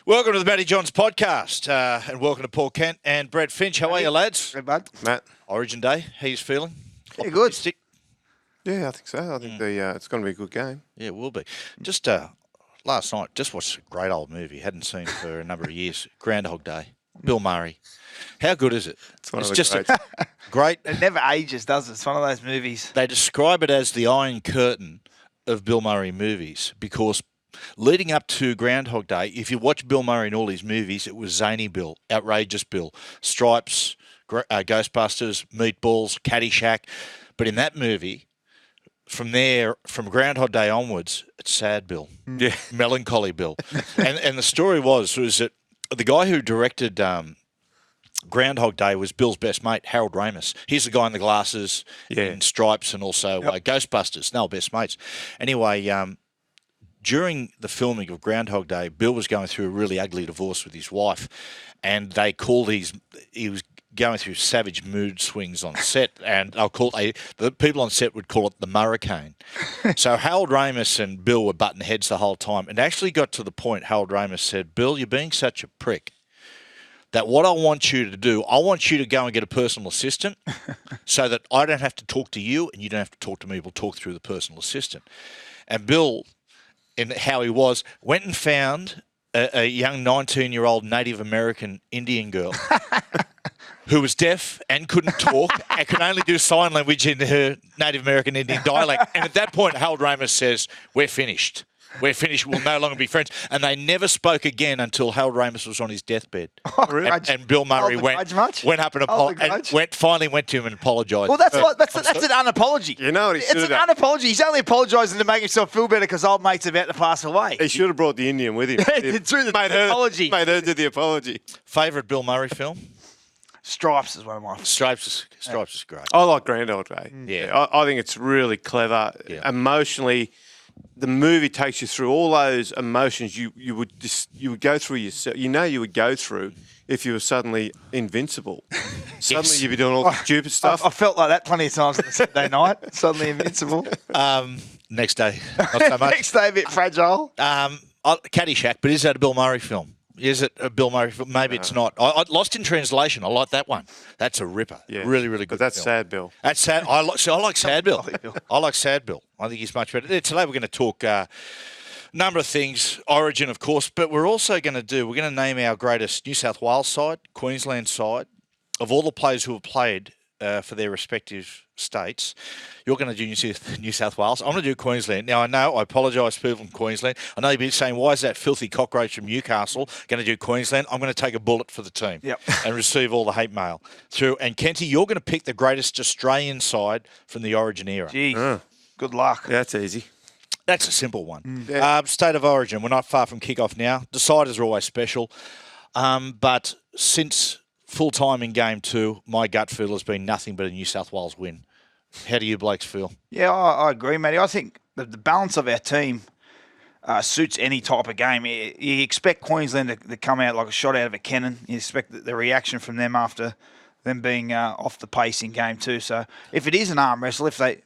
Welcome to the Matty Johns Podcast, and welcome to Paul Kent and Brett Finch. How are you, lads? Good, bud. Matt? Origin Day, how you feeling? Yeah, good. Optimistic? Yeah, I think so. I think it's going to be a good game. Yeah, it will be. Just last night, just watched a great old movie. Hadn't seen for a number of years. Groundhog Day. Bill Murray. How good is it? It's one of the greats. Great. It never ages, does it? It's one of those movies. They describe it as the Iron Curtain of Bill Murray movies because leading up to Groundhog Day, if you watch Bill Murray in all his movies, it was Zany Bill, Outrageous Bill, Stripes, Ghostbusters, Meatballs, Caddyshack. But in that movie, from Groundhog Day onwards, it's Sad Bill. Yeah. Melancholy Bill. and the story was that the guy who directed Groundhog Day was Bill's best mate, Harold Ramis. He's the guy in the glasses in Stripes and also Ghostbusters. They were best mates. Anyway, during the filming of Groundhog Day, Bill was going through a really ugly divorce with his wife, and they called he was going through savage mood swings on set, and the people on set would call it the Murricane. So Harold Ramis and Bill were butting heads the whole time, and actually got to the point Harold Ramis said, "Bill, you're being such a prick that what I want you to do, I want you to go and get a personal assistant so that I don't have to talk to you and you don't have to talk to me. We'll talk through the personal assistant." And Bill, in how he was, went and found a young 19-year-old Native American Indian girl who was deaf and couldn't talk and could only do sign language in her Native American Indian dialect. And at that point, Harold Ramis says, "We're finished. We're finished. We'll no longer be friends." And they never spoke again until Harold Ramis was on his deathbed. Oh, really? And Bill Murray went up and finally went to him and apologised. Well, that's an unapology. You know what he should have done? It's an unapology. He's only apologising to make himself feel better because old mate's about to pass away. He should have brought the Indian with him. Through the apology. Made her do the apology. Favourite Bill Murray film? Stripes is one of my favourites. Stripes is great. I like Groundhog Day. Yeah. I think it's really clever. Yeah. Emotionally, the movie takes you through all those emotions you would go through yourself. You know you would go through if you were suddenly invincible. Suddenly you'd be doing all the stupid stuff. I felt like that plenty of times on a Saturday night. Suddenly invincible. Next day, not so much. Next day, a bit fragile. Caddyshack, but is that a Bill Murray film? Is it a Bill Murray film? Maybe it's not. I Lost in Translation. I like that one. That's a ripper. Yeah. Really, really good. But that's film. Sad Bill. That's sad. I like Sad Bill. I like Sad Bill. I think he's much better. Today we're going to talk a number of things. Origin, of course, but we're also going to name our greatest New South Wales side, Queensland side, of all the players who have played for their respective states. You're going to do New South Wales. I'm going to do Queensland. Now, I apologise to people from Queensland. I know you'll be saying, why is that filthy cockroach from Newcastle going to do Queensland? I'm going to take a bullet for the team and receive all the hate mail through. And, Kenty, you're going to pick the greatest Australian side from the Origin era. Gee, good luck. Yeah, that's easy. That's a simple one. Yeah. State of Origin. We're not far from kick-off now. Deciders are always special. But since full-time in Game 2, my gut feel has been nothing but a New South Wales win. How do you blokes feel? Yeah, I agree, Matty. I think the balance of our team suits any type of game. You expect Queensland to come out like a shot out of a cannon. You expect the reaction from them after them being off the pace in Game 2. So if it is an arm wrestle, if they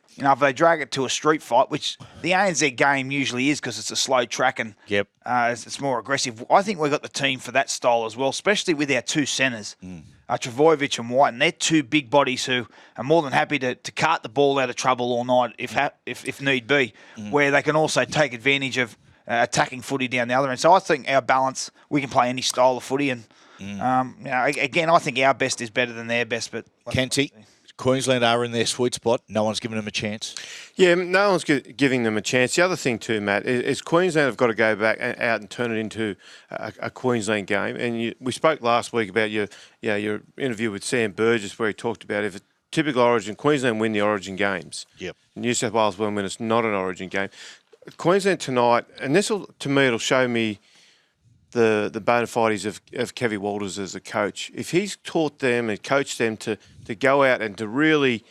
drag it to a street fight, which the ANZ game usually is because it's a slow track and it's more aggressive, I think we've got the team for that style as well, especially with our two centres, Travojevic and White, and they're two big bodies who are more than happy to cart the ball out of trouble all night if need be, where they can also take advantage of attacking footy down the other end. So I think our balance, we can play any style of footy, and again, I think our best is better than their best. But Kenty, Queensland are in their sweet spot. No one's given them a chance. Yeah, no one's giving them a chance. The other thing too, Matt, is Queensland have got to go back out and turn it into a Queensland game. And we spoke last week about your interview with Sam Burgess, where he talked about if it's typical Origin, Queensland win the Origin games. Yep. New South Wales win when it's not an Origin game. Queensland tonight, and it'll show me the bona fides of Kevy Walters as a coach. If he's taught them and coached them to go out and to really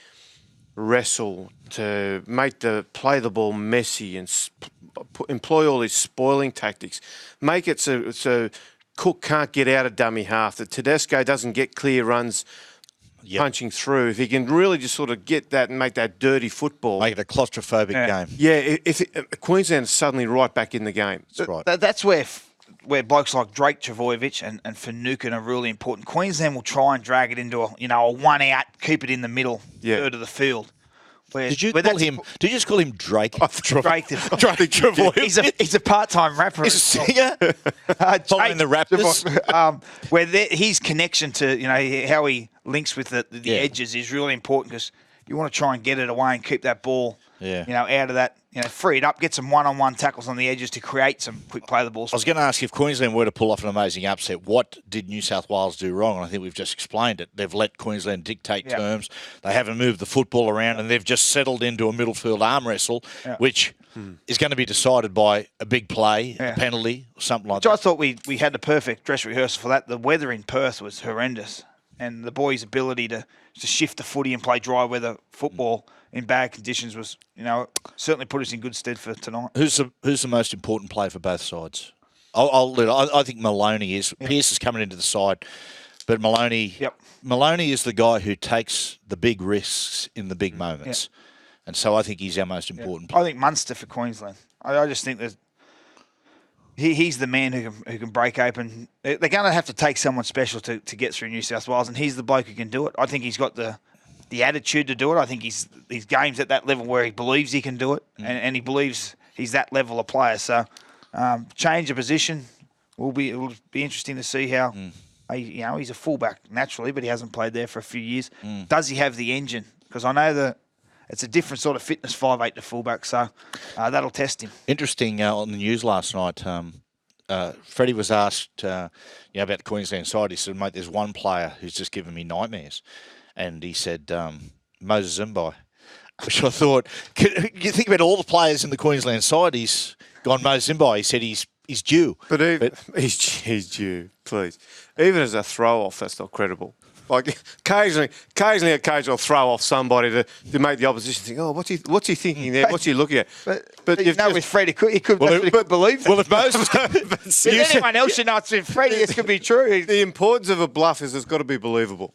wrestle, to play the ball messy and employ all these spoiling tactics, make it so Cook can't get out of dummy half, that Tedesco doesn't get clear runs punching through. If he can really just sort of get that and make that dirty football. Make it a claustrophobic game. Yeah, Queensland is suddenly right back in the game. That's right. That's where where blokes like Drake Travojevic and Finucane are really important. Queensland will try and drag it into a one out, keep it in the middle third of the field. Did you just call him Drake? Drake Travojevic. He's a part-time rapper. He's a singer. Following the Raptors. Where his connection to how he links with the edges is really important because you want to try and get it away and keep that ball out of that. Free it up, get some one-on-one tackles on the edges to create some quick play the balls. I was going to ask, if Queensland were to pull off an amazing upset, what did New South Wales do wrong? And I think we've just explained it. They've let Queensland dictate terms. They haven't moved the football around, and they've just settled into a middle field arm wrestle, which is going to be decided by a big play, a penalty, or something like that. I thought we had the perfect dress rehearsal for that. The weather in Perth was horrendous, and the boys' ability to shift the footy and play dry weather football in bad conditions was, certainly put us in good stead for tonight. Who's the most important player for both sides? I think Maloney is. Yep. Pearce is coming into the side, but Maloney is the guy who takes the big risks in the big moments, and so I think he's our most important player. I think Munster for Queensland. I just think that he's the man who can break open. They're going to have to take someone special to get through New South Wales, and he's the bloke who can do it. I think he's got the attitude to do it. I think his game's at that level where he believes he can do it, and he believes he's that level of player. So, change of position it will be interesting to see how. He's a fullback naturally, but he hasn't played there for a few years. Does he have the engine? Because I know that it's a different sort of fitness 5'8" to fullback, so that'll test him. Interesting on the news last night. Freddie was asked about the Queensland side. He said, "Mate, there's one player who's just given me nightmares." And he said, Moses Mbai, which I thought, you think about all the players in the Queensland side, he's gone Moses Mbai. He said he's due. But he's due, please. Even as a throw-off, that's not credible. Like, occasionally a coach will throw off somebody to make the opposition think, oh, what's he thinking there? What's he looking at? But with Freddie, he could believe that. Well, if Moses... if anyone else should know it's with Freddie, this could be true. The importance of a bluff is it's got to be believable.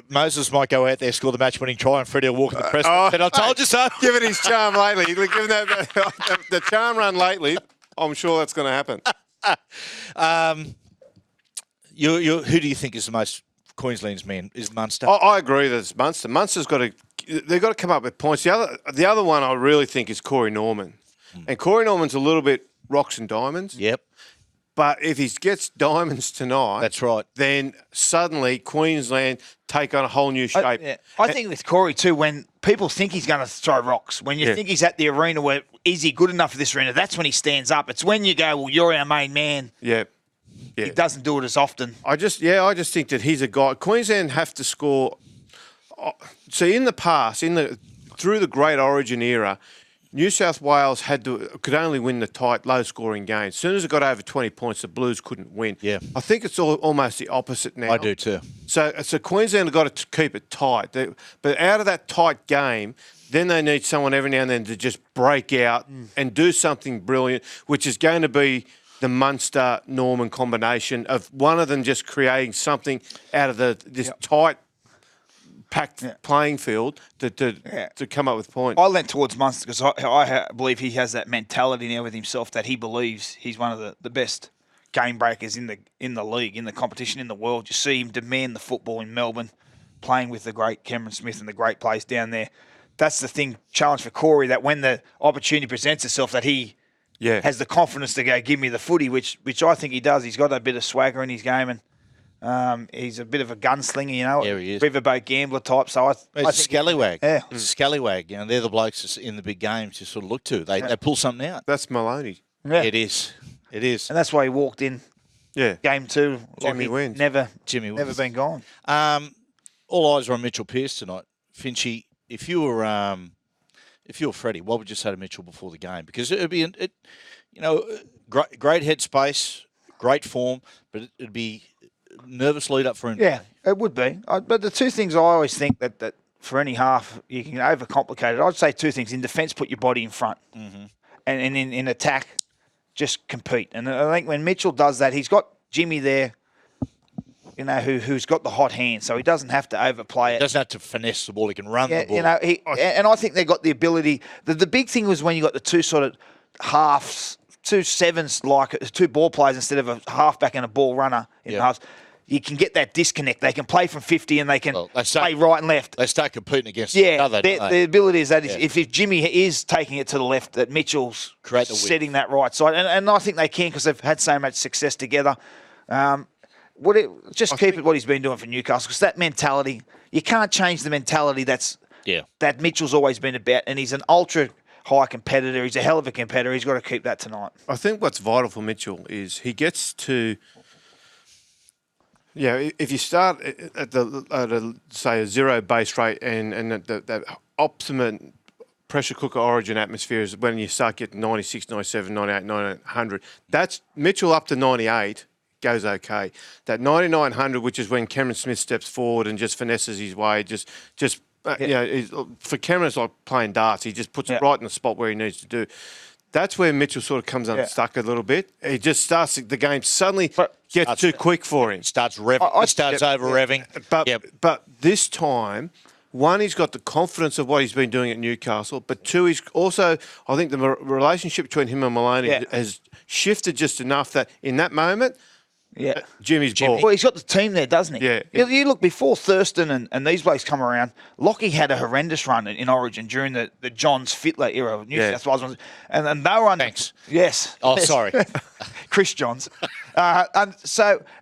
Moses might go out there, score the match-winning try, and Freddie will walk in the press and say, I told you so. Given his charm lately, given the charm run lately, I'm sure that's going to happen. Who do you think is the most... Queensland's man is Munster. I agree that it's Munster. Munster's they've got to come up with points. The other one I really think is Corey Norman. And Corey Norman's a little bit rocks and diamonds. Yep. But if he gets diamonds tonight, that's right. Then suddenly Queensland take on a whole new shape. I think with Corey too, when people think he's going to throw rocks, when you think he's at the arena where is he good enough for this arena, that's when he stands up. It's when you go, well, you're our main man. Yeah. He doesn't do it as often. I just think that he's a guy. Queensland have to score. See, in the past, through the Great Origin era, New South Wales could only win the tight, low-scoring games. As soon as it got over 20 points, the Blues couldn't win. Yeah, I think it's almost the opposite now. I do too. So Queensland have got to keep it tight. But out of that tight game, then they need someone every now and then to just break out and do something brilliant, which is going to be the Munster-Norman combination of one of them just creating something out of this tight, packed playing field to come up with points. I leant towards Munster because I believe he has that mentality now with himself that he believes he's one of the best game breakers in the league, in the competition, in the world. You see him demand the football in Melbourne, playing with the great Cameron Smith and the great players down there. That's the challenge for Corey, that when the opportunity presents itself, that he has the confidence to go, give me the footy, which I think he does. He's got a bit of swagger in his game, and he's a bit of a gunslinger, he is. Riverboat gambler type. So I think scallywag. Yeah. He's a scallywag. They're the blokes in the big games you sort of look to. They pull something out. That's Maloney. Yeah. It is. And that's why he walked in game 2. Jimmy wins. Never wins. been gone. All eyes are on Mitchell Pearce tonight. Finchy, if you were Freddie, what would you say to Mitchell before the game? Because it'd be great headspace, great form, but it'd be nervous lead up for him. Yeah, it would be. But the two things I always think that for any half you can overcomplicate it. I'd say two things: in defence, put your body in front, and in attack, just compete. And I think when Mitchell does that, he's got Jimmy there. Who's got the hot hand, so he doesn't have to overplay it. He doesn't have to finesse the ball. He can run the ball. And I think they got the ability. The big thing was when you got the two sort of halves two sevens, like two ball players instead of a halfback and a ball runner in the halves, you can get that disconnect. They can play from 50 and they can play right and left. They start competing against each other. The ability is that if Jimmy is taking it to the left, that Mitchell's setting that right side. And I think they can because they've had so much success together. Keep it what he's been doing for Newcastle because that mentality, you can't change the mentality that Mitchell's always been about. And he's an ultra high competitor. He's a hell of a competitor. He's got to keep that tonight. I think what's vital for Mitchell is he gets to... Yeah, if you start at say a zero base rate and that optimate pressure cooker origin atmosphere is when you start getting 96, 97, 98, 9900. That's Mitchell up to 98 goes okay. That 9900, which is when Cameron Smith steps forward and just finesses his way, for Cameron it's like playing darts. He just puts it right in the spot where he needs to do. That's where Mitchell sort of comes unstuck a little bit. He just starts the game suddenly gets too quick for him. Starts revving. He starts over revving. But this time, one, he's got the confidence of what he's been doing at Newcastle. But two, he's also, I think the relationship between him and Maloney has shifted just enough that in that moment, Jimmy's ball. Well, he's got the team there, doesn't he? Yeah. You look, before Thurston and these blokes come around, Lockie had a horrendous run in Origin during the Johns Fittler era of New South Wales. And they were under... Thanks. Yes. Oh, sorry. Chris Johns. And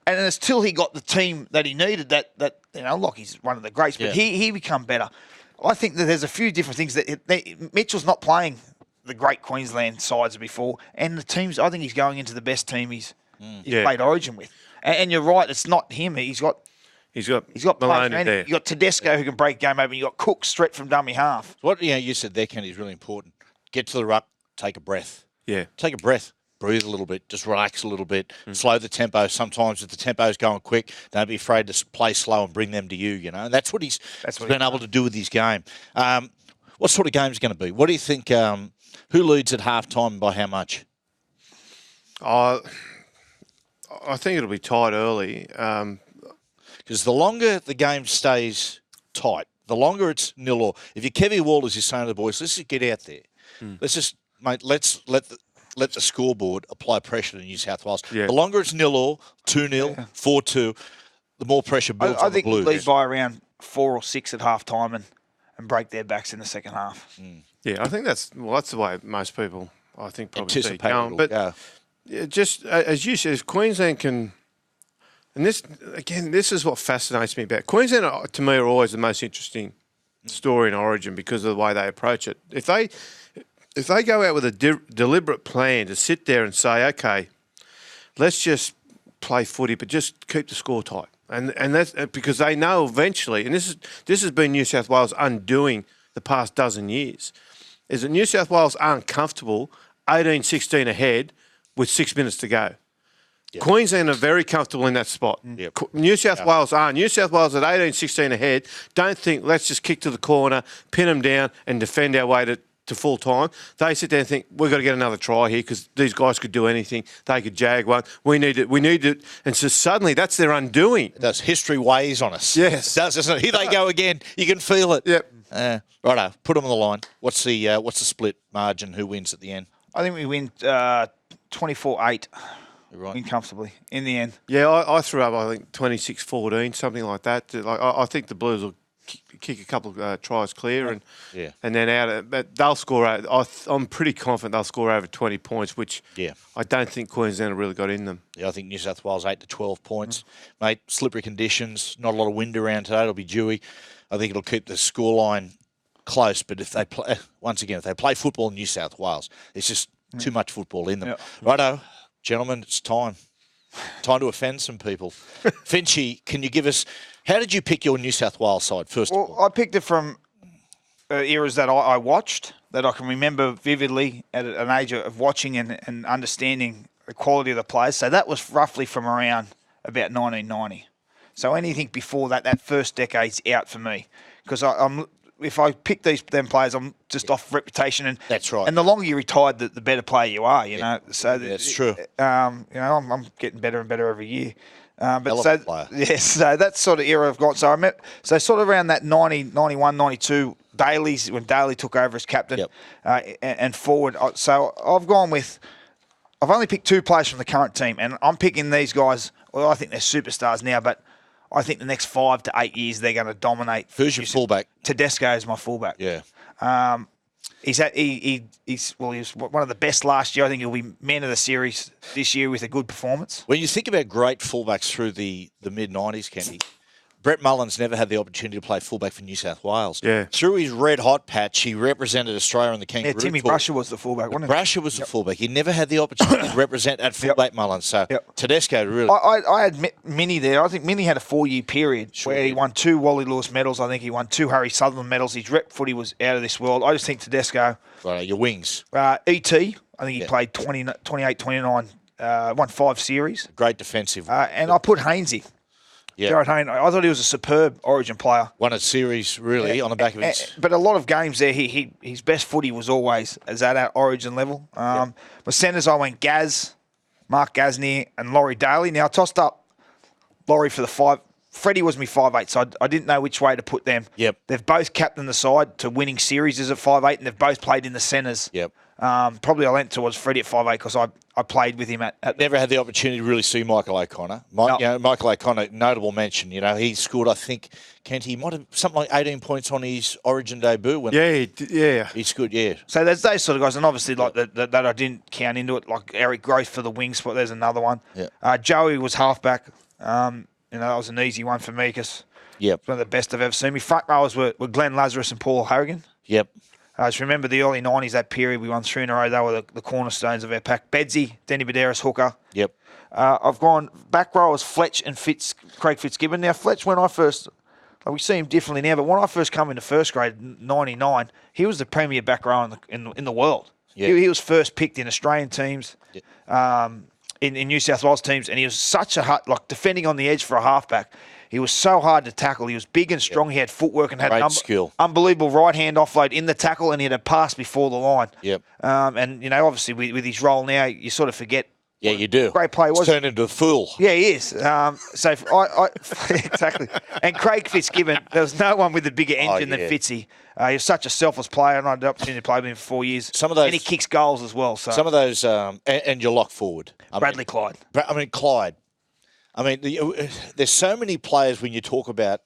it's till he got the team that he needed that Lockie's one of the greats, but he become better. I think that there's a few different things that Mitchell's not playing the great Queensland sides before, and the teams, I think he's going into the best team he's played Origin with. And you're right, it's not him. He's got Maloney there. You've got Tedesco who can break game open. You've got Cook straight from dummy half. What you said there, Kenny, is really important. Get to the ruck, take a breath. Yeah. Take a breath. Breathe a little bit. Just relax a little bit. Slow the tempo. Sometimes if the tempo's going quick, don't be afraid to play slow and bring them to you, And that's what he's been able to do with his game. What sort of game is going to be? What do you think? Who leads at halftime and by how much? I think it'll be tight early. Because the longer the game stays tight, the longer it's 0-0. If you're Kevy Walters, you're saying to the boys, let's just get out there. Let's just, mate, let's let the scoreboard apply pressure to New South Wales. Yeah. The longer it's 0-0, 2-0, 4-2, the more pressure builds on the Blues. I think we'll lead by around 4 or 6 at half-time and break their backs in the second half. Yeah, I think that's the way most people, I think, probably see it going. But just as you said, if Queensland can, and this is what fascinates me about Queensland. To me, are always the most interesting story in Origin because of the way they approach it. If they go out with a deliberate plan to sit there and say, okay, let's just play footy, but just keep the score tight, and that's because they know eventually, and this has been New South Wales undoing the past dozen years, is that New South Wales aren't comfortable 18-16 ahead with 6 minutes to go. Yep. Queensland are very comfortable in that spot. Yep. New South Wales aren't. New South Wales at 18-16 ahead don't think, let's just kick to the corner, pin them down and defend our way to full time. They sit there and think, we've got to get another try here because these guys could do anything. They could jag one. We need it. And so suddenly that's their undoing. Does history weighs on us? Yes. It does, doesn't it? Here they go again. You can feel it. Yep. Righto, put them on the line. What's the split margin? Who wins at the end? I think we win 24-8. Right. Win comfortably in the end. Yeah, I threw up, I think, 26-14, something like that. I think the Blues will kick a couple of tries clear and then out. But they'll score. I'm pretty confident they'll score over 20 points, which I don't think Queensland have really got in them. Yeah, I think New South Wales 8 to 12 points. Mate, slippery conditions, not a lot of wind around today. It'll be dewy. I think it'll keep the scoreline close. But if they play, once again, if they play football in New South Wales, it's just too much football in them. Yep. Righto, gentlemen, it's time. Time to offend some people. Finchy, can you give us... How did you pick your New South Wales side, first of all? I picked it from eras that I watched, that I can remember vividly at an age of watching and understanding the quality of the players. So that was roughly from around about 1990. So anything before that first decade's out for me. Because if I pick them players, I'm just off reputation. And that's right. And the longer you're retired, the better player you are, you know. So that's true. I'm getting better and better every year. So that sort of era I've got. So sort of around that 90, 91, 92, Daly's, when Daly took over as captain and forward. So I've I've only picked 2 players from the current team, and I'm picking these guys. Well, I think they're superstars now, but I think the next 5 to 8 years they're going to dominate. Who's your fullback? Tedesco is my fullback. Yeah. He was one of the best last year. I think he'll be man of the series this year with a good performance. When you think about great fullbacks through the mid-90s, Kenty, Brett Mullins never had the opportunity to play fullback for New South Wales. Yeah. Through his red-hot patch, he represented Australia on the Kangaroo Yeah, Timmy tour. Brasher was the fullback, wasn't he? Brasher was the fullback. He never had the opportunity to represent at fullback Mullins. So Tedesco really... I had Minnie there. I think Minnie had a 4-year period where he won 2 Wally Lewis medals. I think he won 2 Harry Sutherland medals. His rep footy was out of this world. I just think Tedesco... Right, your wings. E.T., I think he played 28, 29, won 5 series. Great defensive. And I put Hainsey. Yeah. Jared Hayne. I thought he was a superb Origin player. Won a series, really, on the back of his... But a lot of games there, his best footy was always at that Origin level. My centres, I went Gaz, Mark Gasnier, and Laurie Daly. Now, I tossed up Laurie for the 5. Freddie was me 5'8", so I didn't know which way to put them. Yep. They've both captained the side to winning series at 5'8", and they've both played in the centres. Yep. Probably I leant towards Freddie at 5'8", because I played with him at Never had the opportunity to really see Michael O'Connor. Michael O'Connor, notable mention. He scored, I think, Kent, he might have something like 18 points on his Origin debut. He scored, So there's those sort of guys, and obviously like that I didn't count into it, like Eric Growth for the wing spot. There's another one. Yeah. Joey was halfback. That was an easy one for me because it's one of the best I've ever seen. My front rowers were Glenn Lazarus and Paul Harrigan. Yep. I just remember the early 90s, that period, we won 3 in a row. They were the cornerstones of our pack. Bedsy, Denny Baderas, hooker. Yep. I've gone back rowers, Fletch and Craig Fitzgibbon. Now, Fletch, when I first, we see him differently now, but when I first come into first grade, 99, he was the premier back rower in the world. Yep. He was first picked in Australian teams, in New South Wales teams, and he was such a defending on the edge for a halfback. He was so hard to tackle. He was big and strong. He had footwork and had skill. Unbelievable right-hand offload in the tackle, and he had a pass before the line. Yep. And, obviously with his role now, you sort of forget. Yeah, you do. Great player was. Turned into a fool. Yeah, he is. Exactly. And Craig Fitzgibbon, there was no one with a bigger engine than Fitzy. He was such a selfless player, and I had the opportunity to play with him for 4 years. And he kicks goals as well. So some of those, and you're locked forward. Clyde. Clyde. There's so many players when you talk about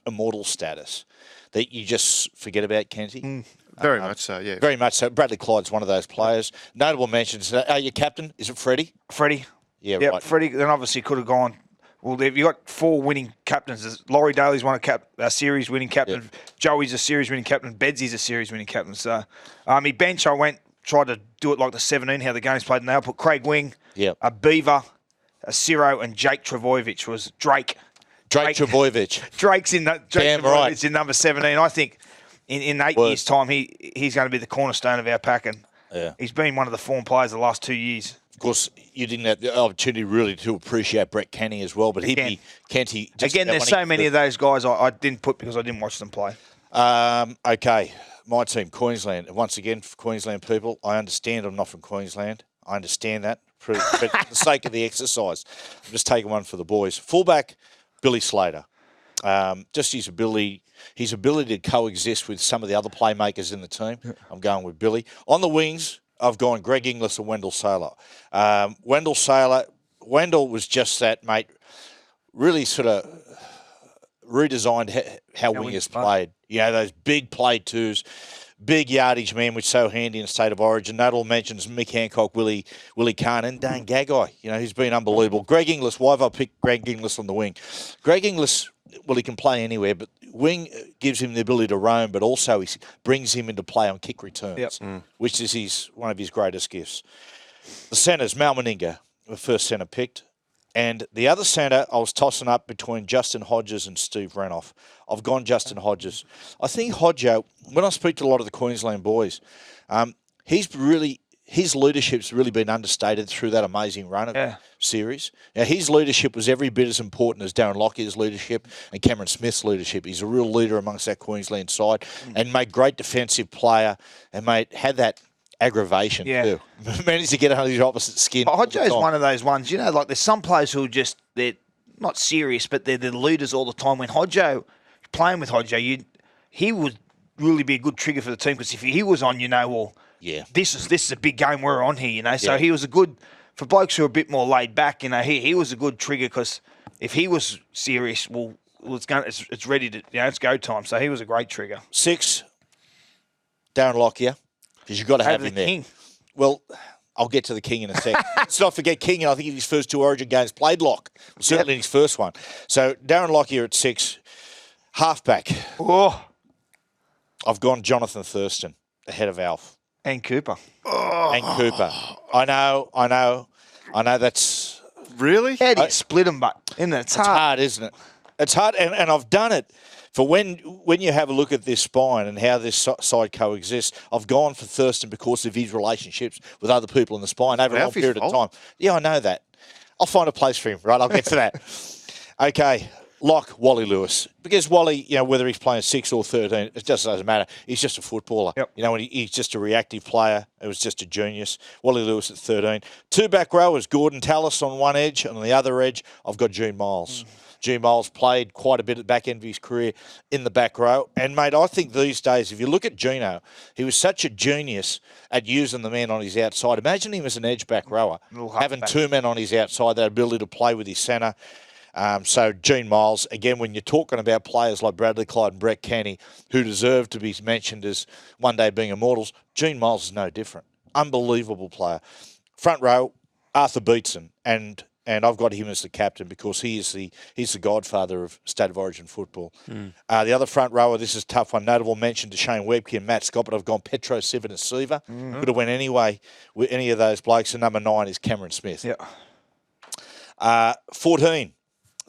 immortal status that you just forget about, Kenty. Very much so, yeah. Very much so. Bradley Clyde's one of those players. Notable mentions. Your captain, is it Freddie? Freddie. Yeah, right. Freddie, then obviously could have gone. Well, you got 4 winning captains. Laurie Daly's won a series-winning captain. Yep. Joey's a series-winning captain. Bedsy's a series-winning captain. So, my bench, I tried to do it like the 17, how the game's played now. I put Craig Wing, a Beaver, a Ciro, and Jake Travojevic was Drake. Drake Travojevic. Drake's in that. Damn right. In number 17. I think in 8 years' time, he's going to be the cornerstone of our pack, and he's been one of the form players the last 2 years. Of course, you didn't have the opportunity really to appreciate Brett Kenny as well, but Kenty. Again, there's so many of those guys I didn't put because I didn't watch them play. Okay, my team, Queensland. Once again, for Queensland people, I understand I'm not from Queensland. I understand that. But for the sake of the exercise, I'm just taking one for the boys. Fullback, Billy Slater. Just his ability to coexist with some of the other playmakers in the team. I'm going with Billy. On the wings, I've gone Greg Inglis and Wendell Saylor. Wendell was just that, mate. Really sort of redesigned how wingers played. Those big play twos. Big yardage man, which is so handy in State of Origin. Notable mentions Mick Hancock, Willie Kahn, and Dane Gagai. He's been unbelievable. Greg Inglis, why have I picked Greg Inglis on the wing? Greg Inglis, he can play anywhere, but wing gives him the ability to roam, but also he brings him into play on kick returns, which is one of his greatest gifts. The centres, Mal Meninga, the first centre picked. And the other centre, I was tossing up between Justin Hodges and Steve Renoff. I've gone Justin Hodges. I think Hodjo, when I speak to a lot of the Queensland boys, his leadership's really been understated through that amazing run of series. Now, his leadership was every bit as important as Darren Lockyer's leadership and Cameron Smith's leadership. He's a real leader amongst that Queensland side and made great defensive player and had that aggravation too. Managed to get under his opposite skin. Hodjo's one of those ones, there's some players who they're not serious, but they're the leaders all the time. When playing with Hodjo, he would really be a good trigger for the team because if he was on, this is a big game we're on here, So he was a good for blokes who are a bit more laid back, he was a good trigger because if he was serious, it's ready to, it's go time. So he was a great trigger. 6, Darren Lockyer, because you've got to have him there. King. Well, I'll get to the King in a sec. Let's not forget King, and I think in his first 2 Origin games played lock. Certainly in his first one. So Darren Lockyer at 6. Halfback. Oh. I've gone Jonathan Thurston ahead of Alf. And Cooper. And Cooper. I know that's... Really? How do you split them, but isn't it? It's hard, isn't it? It's hard, and I've done it. For when you have a look at this spine and how this side coexists, I've gone for Thurston because of his relationships with other people in the spine over a long period of time. Yeah, I know that. I'll find a place for him, right? I'll get to that. Okay, lock Wally Lewis. Because Wally, whether he's playing 6 or 13, it just doesn't matter. He's just a footballer. Yep. And he's just a reactive player. It was just a genius. Wally Lewis at 13. 2 back rowers, Gordon Tallis on one edge, and on the other edge, I've got June Miles. June Miles played quite a bit at the back end of his career in the back row. And, mate, I think these days, if you look at Gino, he was such a genius at using the man on his outside. Imagine him as an edge back rower, having 2 men on his outside, that ability to play with his centre. So Gene Miles, again, when you're talking about players like Bradley Clyde and Brett Kenny, who deserve to be mentioned as one day being immortals, Gene Miles is no different. Unbelievable player. Front row, Arthur Beetson, and I've got him as the captain because he's the godfather of State of Origin football. The other front rower, this is a tough one. Notable mention to Shane Webke and Matt Scott, but I've gone Petro Sivanasiva. Could have went anyway with any of those blokes. And number 9 is Cameron Smith. Yeah. 14.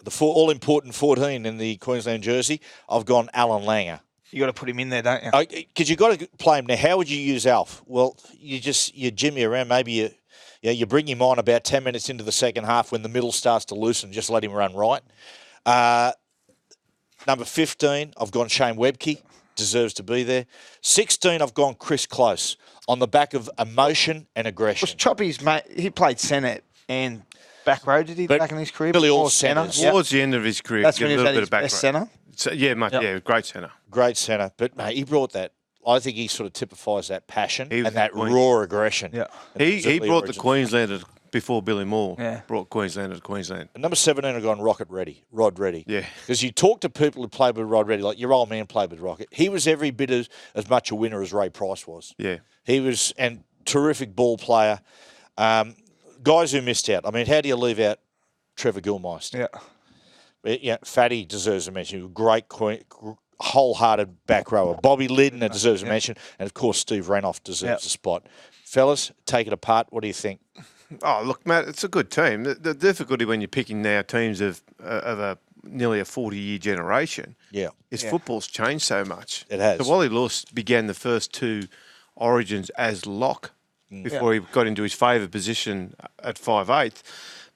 The all-important 14 in the Queensland jersey, I've gone Alan Langer. You got to put him in there, don't you? Because you've got to play him. Now, how would you use Alf? Well, you jimmy around. Maybe you bring him on about 10 minutes into the second half when the middle starts to loosen, just let him run right. Number 15, I've gone Shane Webke. Deserves to be there. 16, I've gone Chris Close on the back of emotion and aggression. Was Choppy's mate? He played centre and back row, did he, back in his career? Really all centre. Towards the end of his career, That's when he was at his back best centre. So, yeah, mate, yeah, great centre. Great centre. But, mate, he brought that. I think he sort of typifies that passion and that raw aggression. Yeah. He brought the Queenslander before Billy Moore. Yeah. Brought Queenslander to Queensland. And number 17, I've gone Rod Reddy. Yeah. Because you talk to people who played with Rod Reddy, like your old man played with Rocket. He was every bit as much a winner as Ray Price was. Yeah. He was, and terrific ball player. Guys who missed out. I mean, how do you leave out Trevor Gilmeister? Yeah. Fatty deserves a mention. Great, wholehearted back rower. Bobby Lidner deserves a mention. And, of course, Steve Renoff deserves a spot. Fellas, take it apart. What do you think? Oh, look, Matt, it's a good team. The difficulty when you're picking now teams of nearly a 40-year generation is football's changed so much. It has. So Wally Lewis began the first 2 Origins as lock before he got into his favoured position at 5'8".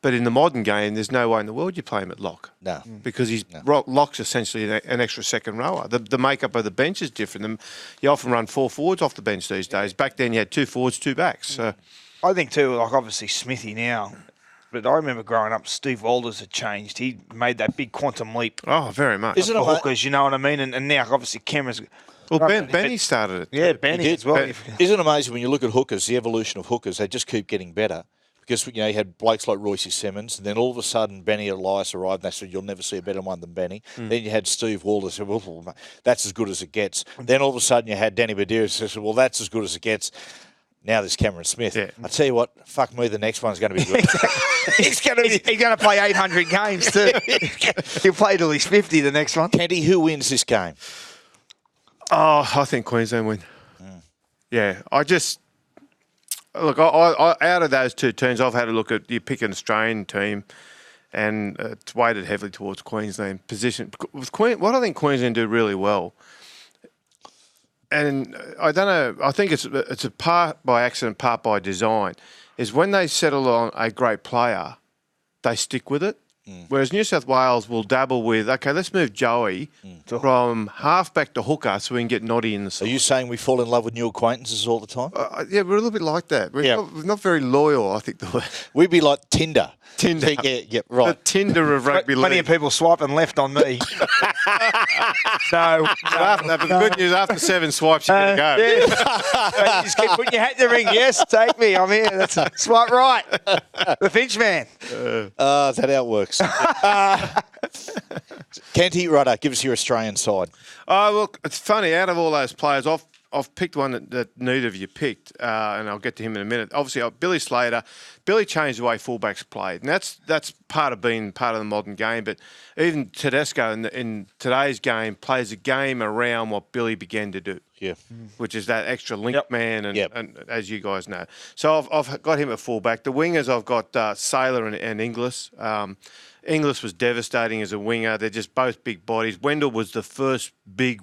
But in the modern game, there's no way in the world you play him at lock. No. Because lock's essentially an extra second rower. The makeup of the bench is different. You often run 4 forwards off the bench these days. Back then you had 2 forwards, 2 backs. So I think too, like obviously Smithy now, but I remember growing up, Steve Walters had changed. He made that big quantum leap. Oh, very much. For hookers, you know what I mean? And now obviously Cameron's... Well, Benny started it. Yeah, Benny as well. Isn't it amazing when you look at hookers, the evolution of hookers, they just keep getting better. Because, you had blokes like Royce Simmons, and then all of a sudden Benny Elias arrived, and they said, you'll never see a better one than Benny. Then you had Steve Walters, said, well, that's as good as it gets. Then all of a sudden you had Danny Badira, said, well, that's as good as it gets. Now there's Cameron Smith. Yeah. I tell you what, fuck me, the next one's going to be good. He's going to play 800 games too. He'll play till he's 50, the next one. Kenty, who wins this game? Oh, I think Queensland win. Yeah, Look, I out of those 2 teams, I've had a look at, you pick an Australian team, and it's weighted heavily towards Queensland position. What I think Queensland do really well, and I don't know, I think it's a part by accident, part by design, is when they settle on a great player, they stick with it. Whereas New South Wales will dabble with, okay, let's move Joey from halfback to hooker so we can get Noddy in the side. Are you saying we fall in love with new acquaintances all the time? Yeah, we're a little bit like that. We're not very loyal, I think. We'd be like Tinder. Tinder. Yeah, right. The Tinder of rugby league. Plenty of people swiping left on me. No. But the good news, after 7 swipes, you can go. Yeah. You just keep putting your hat in the ring. Yes, take me. I'm here. That's smart, right. The Finch man. Is that how it works? Kenty, righto, give us your Australian side. Oh, look, it's funny. Out of all those players, I've picked one that neither of you picked, and I'll get to him in a minute. Obviously, Billy Slater. Billy changed the way fullbacks played, and that's part of being part of the modern game. But even Tedesco in today's game plays a game around what Billy began to do. Yeah. Which is that extra link man, and as you guys know. So I've got him at fullback. The wingers, I've got Saylor and Inglis. Inglis was devastating as a winger. They're just both big bodies. Wendell was the first big.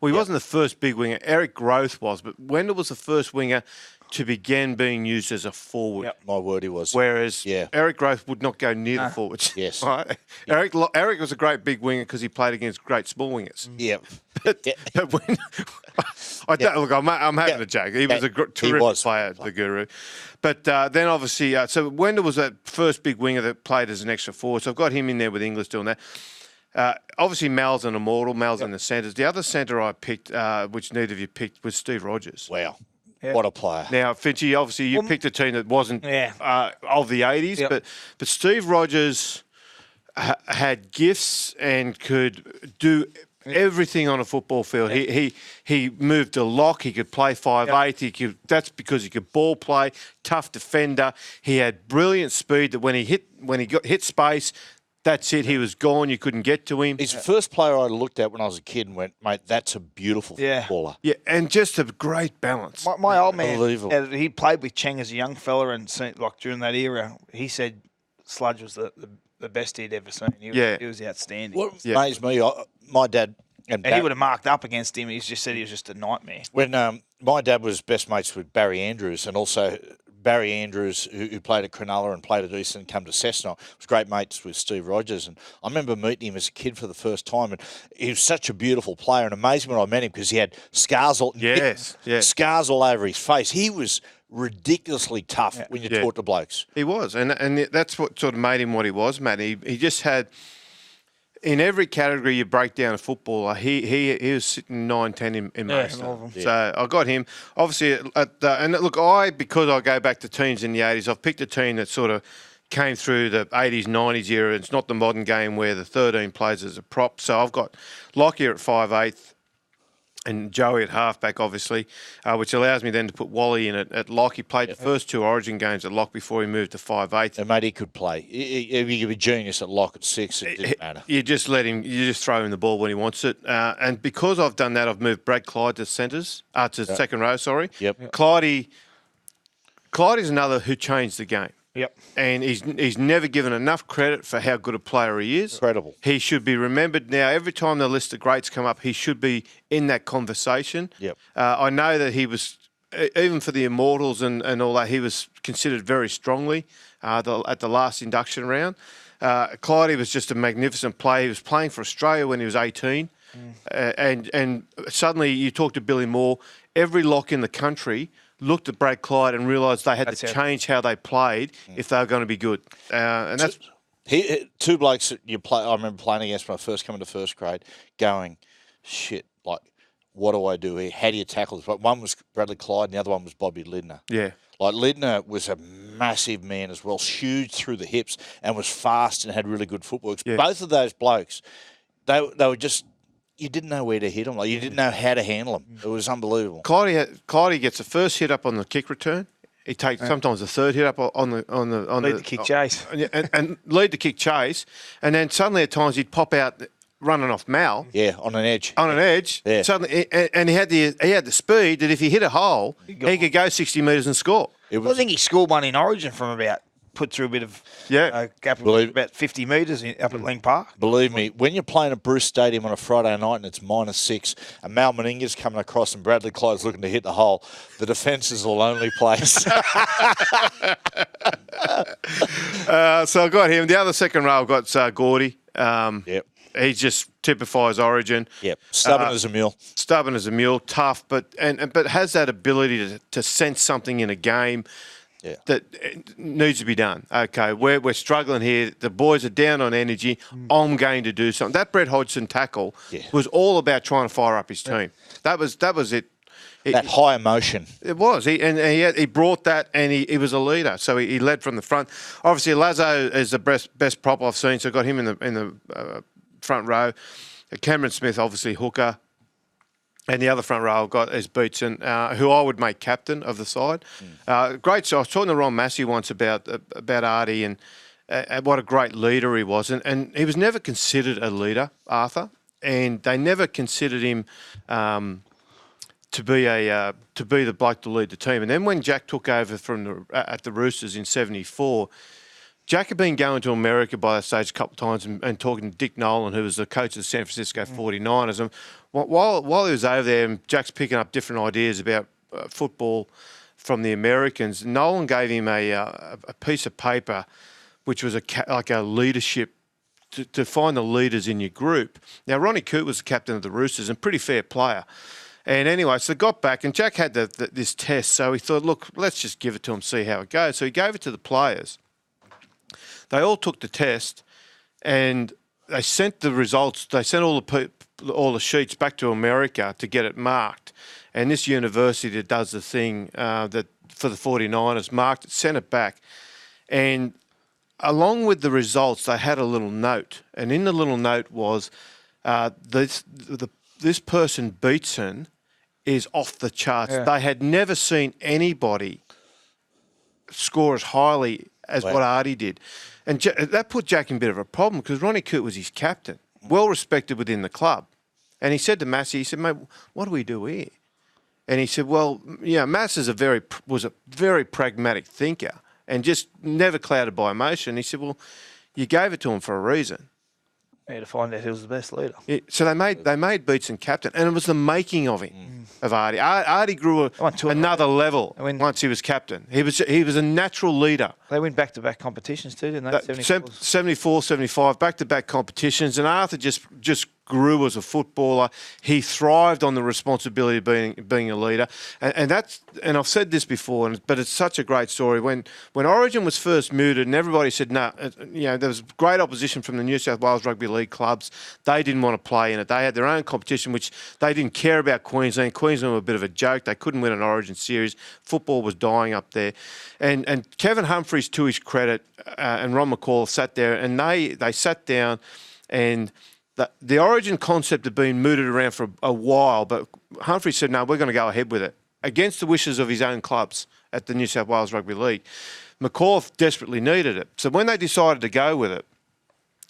Well, he wasn't the first big winger. Eric Grothe was, but Wendell was the first winger to begin being used as a forward. Yep. My word, he was. Whereas Eric Grothe would not go near the forwards. Yes. Right? Eric was a great big winger because he played against great small wingers. Yep. But when, look, I'm having a joke. He was a terrific player, the Guru. But then obviously, so Wendell was that first big winger that played as an extra forward. So I've got him in there with Inglis doing that. Obviously, Mal's an immortal. Mal's in the centres. The other centre I picked, which neither of you picked, was Steve Rogers. Wow. Yep. What a player. Now, Finchy, obviously you picked a team that wasn't of the 80s, but Steve Rogers had gifts and could do everything on a football field. He moved a lock. He could play 5'8". That's because he could ball play. Tough defender. He had brilliant speed that when he hit space, that's it. He was gone. You couldn't get to him. He's the first player I looked at when I was a kid and went, mate, that's a beautiful footballer. Yeah, and just a great balance. My old man, he played with Cheng as a young fella, and like during that era, he said Sludge was the best he'd ever seen. He was outstanding. What amazed me, my dad... And he would have marked up against him. He just said he was just a nightmare. When my dad was best mates with Barry Andrews, and also Barry Andrews, who played at Cronulla and played at Eastern, come to Cessnock, was great mates with Steve Rogers. And I remember meeting him as a kid for the first time, and he was such a beautiful player. And amazing when I met him because he had scars scars all over his face. He was ridiculously tough when you talk to blokes. He was, and that's what sort of made him what he was, Matt. He just had... In every category you break down a footballer, he was sitting 9-10 in most of them. So I got him. Obviously, and look, because I go back to teams in the 80s, I've picked a team that sort of came through the 80s, 90s era. It's not the modern game where the 13 plays as a prop. So I've got Lockyer at 5'8", and Joey at halfback, obviously, which allows me then to put Wally in at lock. He played the first 2 Origin games at lock before he moved to 5'8". And mate, he could play. He could be genius at lock at 6. It didn't matter. You just let him. You just throw him the ball when he wants it. And because I've done that, I've moved Brad Clyde to centres, second row. Sorry. Yep. Clyde is another who changed the game. Yep. And he's never given enough credit for how good a player he is. Incredible. He should be remembered now. Every time the list of greats come up, he should be in that conversation. Yep. I know that he was, even for the Immortals and all that, he was considered very strongly at the last induction round. Clyde was just a magnificent player. He was playing for Australia when he was 18. And suddenly you talk to Billy Moore, every lock in the country looked at Brad Clyde and realised they had to change how they played if they were going to be good. And that's 2 blokes that you play. I remember playing against when I first came into first grade, going, shit, like, what do I do here? How do you tackle this? But one was Bradley Clyde, and the other one was Bobby Lidner. Yeah. Like, Lidner was a massive man as well, huge through the hips, and was fast and had really good footwork. Yeah. Both of those blokes, they were just... You didn't know where to hit them. Like, you didn't know how to handle them. It was unbelievable. Clyde gets the first hit up on the kick return. He takes sometimes the third hit up on the lead the kick chase and lead the kick chase, and then suddenly at times he'd pop out running off Mal. Yeah, on an edge. Yeah. Suddenly, and he had the speed that if he hit a hole, he could go 60 metres and score. I think he scored one in Origin from about. Put through a bit of gap of about 50 metres up at Lang Park. Believe me, when you're playing at Bruce Stadium on a Friday night and it's -6 and Mal Meninga's coming across and Bradley Clyde's looking to hit the hole, the defence is a lonely place. So I got him. The other second row I've got Gordy. He just typifies Origin. Yep, stubborn as a mule. Stubborn as a mule, tough, but has that ability to sense something in a game. that needs to be done. Okay, we're struggling here. The boys are down on energy. I'm going to do something. That Brett Hodgson tackle was all about trying to fire up his team. That was it. That high emotion. It was. He brought that, and he was a leader. So he led from the front. Obviously, Lazo is the best prop I've seen, so I got him in the front row. Cameron Smith, obviously, hooker. And the other front row I've got is Beetson, who I would make captain of the side. Great. So I was talking to Ron Massey once about Artie and what a great leader he was. And he was never considered a leader, Arthur. And they never considered him to be the bloke to lead the team. And then when Jack took over at the Roosters in '74, Jack had been going to America by that stage a couple of times and talking to Dick Nolan, who was the coach of the San Francisco 49ers. And while he was over there, Jack's picking up different ideas about football from the Americans. Nolan gave him a piece of paper, which was like a leadership to find the leaders in your group. Now, Ronnie Coote was the captain of the Roosters and pretty fair player. And anyway, so got back, and Jack had this test, so he thought, look, let's just give it to him, see how it goes. So he gave it to the players. They all took the test, and they sent the results. They sent all the sheets back to America to get it marked. And this university that does the thing that for the 49ers marked it, sent it back. And along with the results, they had a little note. And in the little note was this person, Beetson, is off the charts. Yeah. They had never seen anybody score as highly as what Artie did. And that put Jack in a bit of a problem because Ronnie Coote was his captain, well respected within the club. And he said to Massey, he said, mate, what do we do here? And he said, well, Mass was a very pragmatic thinker and just never clouded by emotion. He said, well, you gave it to him for a reason. Yeah, to find out who was the best leader. Yeah, so they made Beetson captain, and it was the making of him, of Artie. Artie grew another level once he was captain. He was a natural leader. They went back-to-back competitions too, didn't they? 74, 75, back-to-back competitions, and Arthur just grew as a footballer. He thrived on the responsibility of being a leader, and I've said this before, but it's such a great story. When Origin was first mooted, and everybody said no, there was great opposition from the New South Wales Rugby League clubs. They didn't want to play in it. They had their own competition, which they didn't care about Queensland. Queensland were a bit of a joke. They couldn't win an Origin series. Football was dying up there, and Kevin Humphries, to his credit, and Ron McCall sat there, and they sat down and. The Origin concept had been mooted around for a while, but Humphrey said, no, we're going to go ahead with it, against the wishes of his own clubs at the New South Wales Rugby League. McCall desperately needed it. So when they decided to go with it,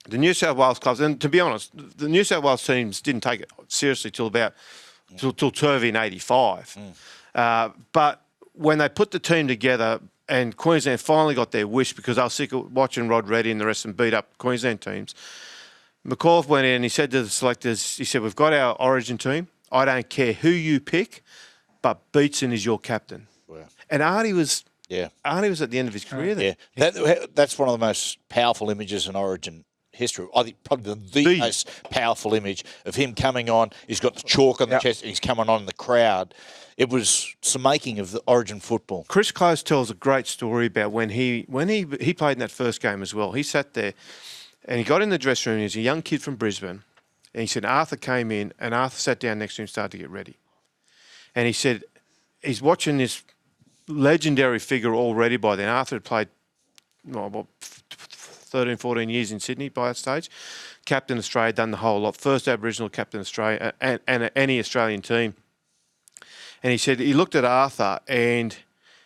the New South Wales clubs, and to be honest, the New South Wales teams didn't take it seriously till Turvey in 85. But when they put the team together and Queensland finally got their wish because they were sick of watching Rod Reddy and the rest of them beat up Queensland teams, McAuliffe went in and he said to the selectors, he said, we've got our Origin team. I don't care who you pick, but Beetson is your captain. Wow. And Artie was at the end of his career there. Yeah. That's one of the most powerful images in Origin history. I think probably the most powerful image of him coming on. He's got the chalk on the chest and he's coming on in the crowd. It was some making of the Origin football. Chris Close tells a great story about when he played in that first game as well. He sat there. And he got in the dressing room. He was a young kid from Brisbane. And he said Arthur came in and Arthur sat down next to him and started to get ready. And he said he's watching this legendary figure already by then. Arthur had played 13, 14 years in Sydney by that stage. Captain Australia, done the whole lot. First Aboriginal captain Australia and any Australian team. And he said he looked at Arthur and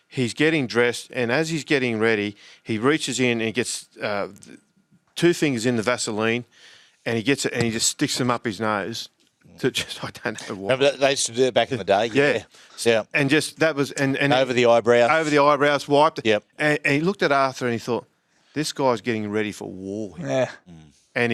he's getting dressed. And as he's getting ready, he reaches in and he gets... two fingers in the Vaseline, and he gets it, and he just sticks them up his nose. I don't know why. Remember they used to do that back in the day. Yeah. And just that was and over the eyebrows, wiped it. Yep. And he looked at Arthur and he thought, this guy's getting ready for war. Yeah. And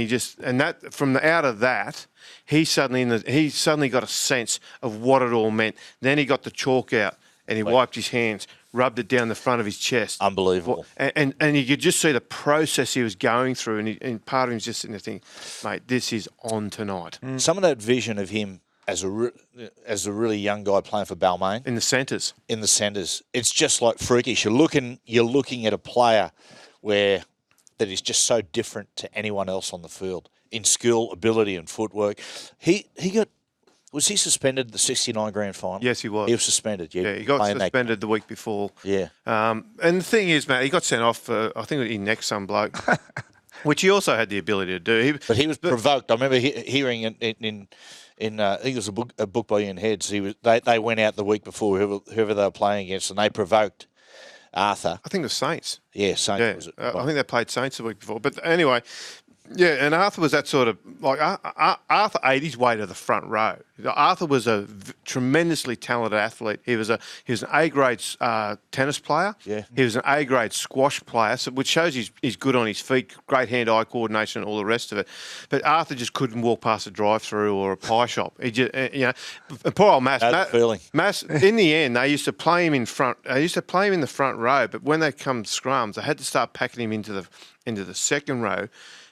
that from out of that, he suddenly got a sense of what it all meant. Then he got the chalk out and he wiped his hands. Rubbed it down the front of his chest. Unbelievable. And you could just see the process he was going through, and part of him's just sitting there thinking, mate, this is on tonight. Some of that vision of him as a really young guy playing for Balmain In the centres. in the centres. It's just like freakish. You're looking at a player that is just so different to anyone else on the field in skill, ability, and footwork. Was he suspended the 69 grand final? Yes, he was. He was suspended. Yeah, he got suspended the week before. Yeah. And the thing is, Matt, he got sent off for, I think he necked some bloke, which he also had the ability to do. But he was provoked. I remember hearing in I think it was a book by Ian Heads. They went out the week before whoever they were playing against, and they provoked Arthur. I think it was Saints. Yeah, Saints. Yeah, Was it? I think they played Saints the week before. But anyway, yeah, and Arthur was that sort of, like, Arthur ate his way to the front row. Arthur was a tremendously talented athlete. He was an A-grade tennis player. Yeah. He was an A-grade squash player, which shows he's good on his feet, great hand-eye coordination, all the rest of it. But Arthur just couldn't walk past a drive-through or a pie shop. He just, poor old Mass, in the end, they used to play him in front. They used to play him in the front row, but when they come scrums, they had to start packing him into the second row.